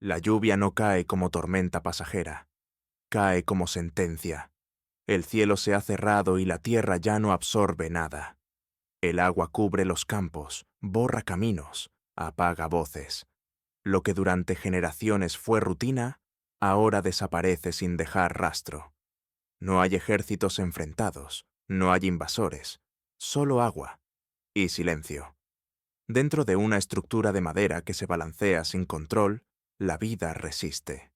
La lluvia no cae como tormenta pasajera, cae como sentencia. El cielo se ha cerrado y la tierra ya no absorbe nada. El agua cubre los campos, borra caminos, apaga voces. Lo que durante generaciones fue rutina, ahora desaparece sin dejar rastro. No hay ejércitos enfrentados, no hay invasores, solo agua y silencio. Dentro de una estructura de madera que se balancea sin control, la vida resiste.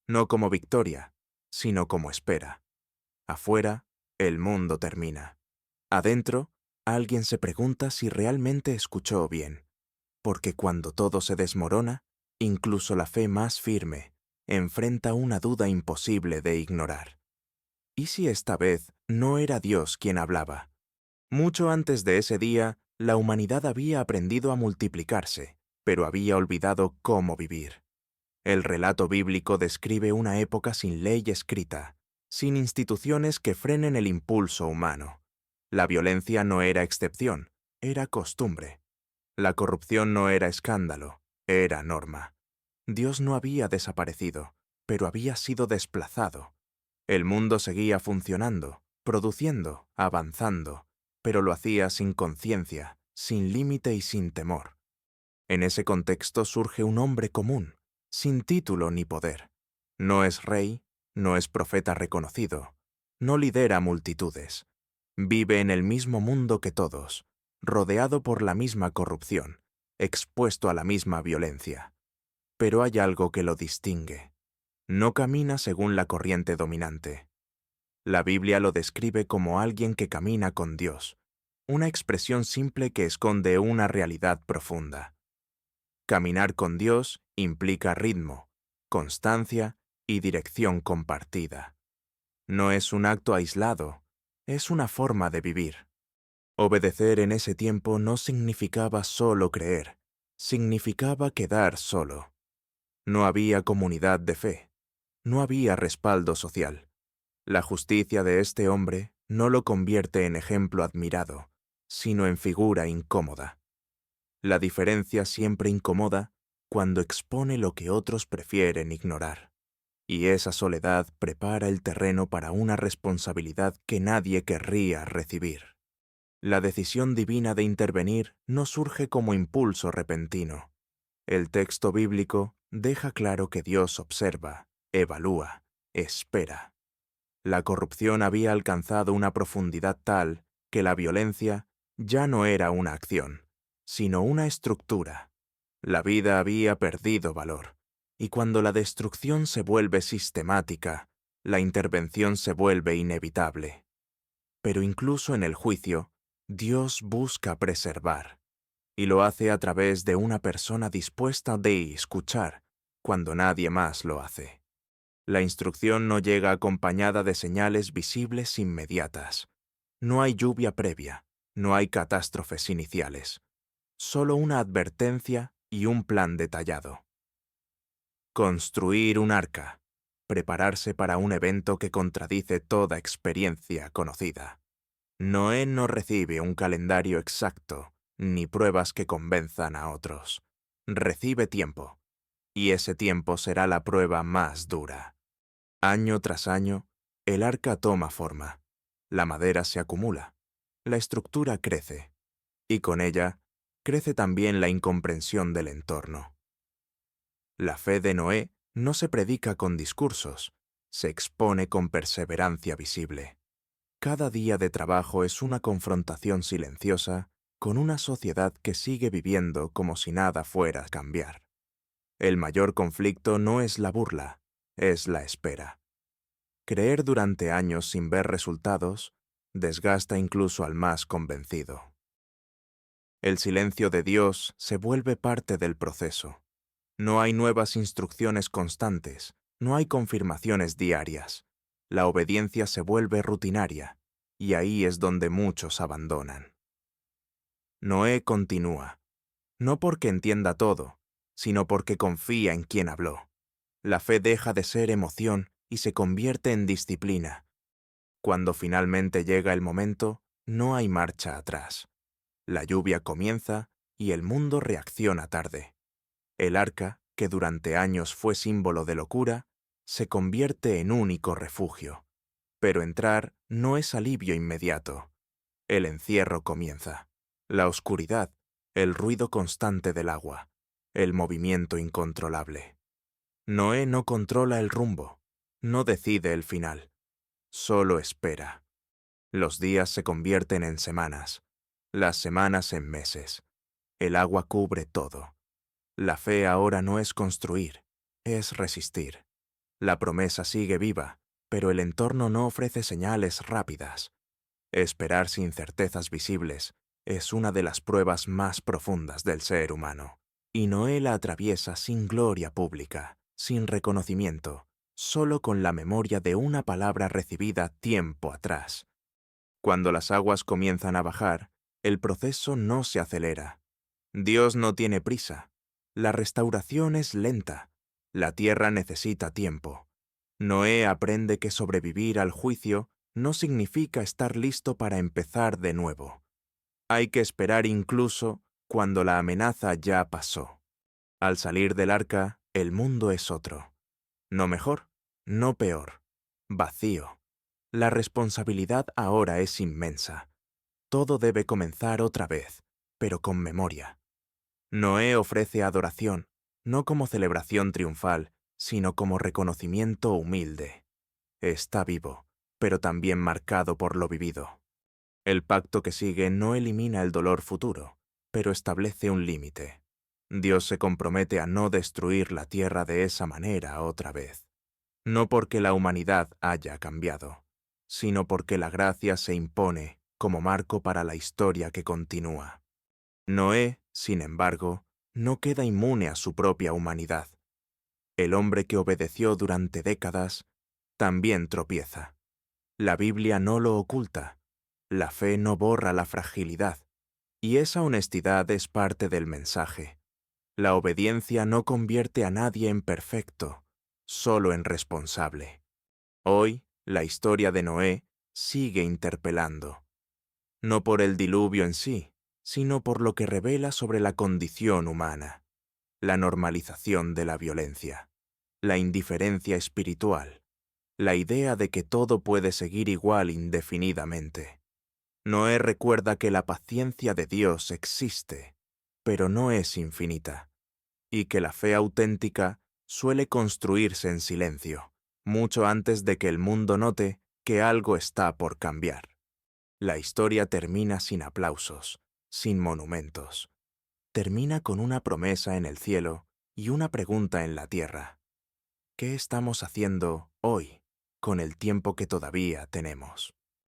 No como victoria, sino como espera. Afuera, el mundo termina. Adentro, alguien se pregunta si realmente escuchó bien, porque cuando todo se desmorona, incluso la fe más firme enfrenta una duda imposible de ignorar. ¿Y si esta vez no era Dios quien hablaba? Mucho antes de ese día, la humanidad había aprendido a multiplicarse, pero había olvidado cómo vivir. El relato bíblico describe una época sin ley escrita, sin instituciones que frenen el impulso humano. La violencia no era excepción, era costumbre. La corrupción no era escándalo, era norma. Dios no había desaparecido, pero había sido desplazado. El mundo seguía funcionando, produciendo, avanzando, pero lo hacía sin conciencia, sin límite y sin temor. En ese contexto surge un hombre común, sin título ni poder. No es rey, no es profeta reconocido, no lidera multitudes. Vive en el mismo mundo que todos, rodeado por la misma corrupción, expuesto a la misma violencia. Pero hay algo que lo distingue. No camina según la corriente dominante. La Biblia lo describe como alguien que camina con Dios, una expresión simple que esconde una realidad profunda. Caminar con Dios implica ritmo, constancia y dirección compartida. No es un acto aislado, es una forma de vivir. Obedecer en ese tiempo no significaba solo creer, significaba quedar solo. No había comunidad de fe, no había respaldo social. La justicia de este hombre no lo convierte en ejemplo admirado, sino en figura incómoda. La diferencia siempre incomoda cuando expone lo que otros prefieren ignorar. Y esa soledad prepara el terreno para una responsabilidad que nadie querría recibir. La decisión divina de intervenir no surge como impulso repentino. El texto bíblico deja claro que Dios observa, evalúa, espera. La corrupción había alcanzado una profundidad tal que la violencia ya no era una acción, sino una estructura. La vida había perdido valor, y cuando la destrucción se vuelve sistemática, la intervención se vuelve inevitable. Pero incluso en el juicio, Dios busca preservar, y lo hace a través de una persona dispuesta de escuchar cuando nadie más lo hace. La instrucción no llega acompañada de señales visibles inmediatas. No hay lluvia previa, no hay catástrofes iniciales. Solo una advertencia y un plan detallado. Construir un arca. Prepararse para un evento que contradice toda experiencia conocida. Noé no recibe un calendario exacto, ni pruebas que convenzan a otros. Recibe tiempo, y ese tiempo será la prueba más dura. Año tras año, el arca toma forma, la madera se acumula, la estructura crece, y con ella crece también la incomprensión del entorno. La fe de Noé no se predica con discursos, se expone con perseverancia visible. Cada día de trabajo es una confrontación silenciosa con una sociedad que sigue viviendo como si nada fuera a cambiar. El mayor conflicto no es la burla, es la espera. Creer durante años sin ver resultados desgasta incluso al más convencido. El silencio de Dios se vuelve parte del proceso. No hay nuevas instrucciones constantes, no hay confirmaciones diarias. La obediencia se vuelve rutinaria, y ahí es donde muchos abandonan. Noé continúa, no porque entienda todo, sino porque confía en quien habló. La fe deja de ser emoción y se convierte en disciplina. Cuando finalmente llega el momento, no hay marcha atrás. La lluvia comienza y el mundo reacciona tarde. El arca, que durante años fue símbolo de locura, se convierte en único refugio. Pero entrar no es alivio inmediato. El encierro comienza. La oscuridad, el ruido constante del agua, el movimiento incontrolable. Noé no controla el rumbo, no decide el final, solo espera. Los días se convierten en semanas, las semanas en meses. El agua cubre todo. La fe ahora no es construir, es resistir. La promesa sigue viva, pero el entorno no ofrece señales rápidas. Esperar sin certezas visibles es una de las pruebas más profundas del ser humano. Y Noé la atraviesa sin gloria pública, sin reconocimiento, solo con la memoria de una palabra recibida tiempo atrás. Cuando las aguas comienzan a bajar, el proceso no se acelera. Dios no tiene prisa. La restauración es lenta. La tierra necesita tiempo. Noé aprende que sobrevivir al juicio no significa estar listo para empezar de nuevo. Hay que esperar incluso cuando la amenaza ya pasó. Al salir del arca, el mundo es otro. No mejor, no peor. Vacío. La responsabilidad ahora es inmensa. Todo debe comenzar otra vez, pero con memoria. Noé ofrece adoración, no como celebración triunfal, sino como reconocimiento humilde. Está vivo, pero también marcado por lo vivido. El pacto que sigue no elimina el dolor futuro, pero establece un límite. Dios se compromete a no destruir la tierra de esa manera otra vez. No porque la humanidad haya cambiado, sino porque la gracia se impone como marco para la historia que continúa. Noé, sin embargo, no queda inmune a su propia humanidad. El hombre que obedeció durante décadas también tropieza. La Biblia no lo oculta. La fe no borra la fragilidad. Y esa honestidad es parte del mensaje. La obediencia no convierte a nadie en perfecto, solo en responsable. Hoy, la historia de Noé sigue interpelando. No por el diluvio en sí, sino por lo que revela sobre la condición humana, la normalización de la violencia, la indiferencia espiritual, la idea de que todo puede seguir igual indefinidamente. Noé recuerda que la paciencia de Dios existe, pero no es infinita, y que la fe auténtica suele construirse en silencio, mucho antes de que el mundo note que algo está por cambiar. La historia termina sin aplausos, sin monumentos. Termina con una promesa en el cielo y una pregunta en la tierra. ¿Qué estamos haciendo hoy con el tiempo que todavía tenemos?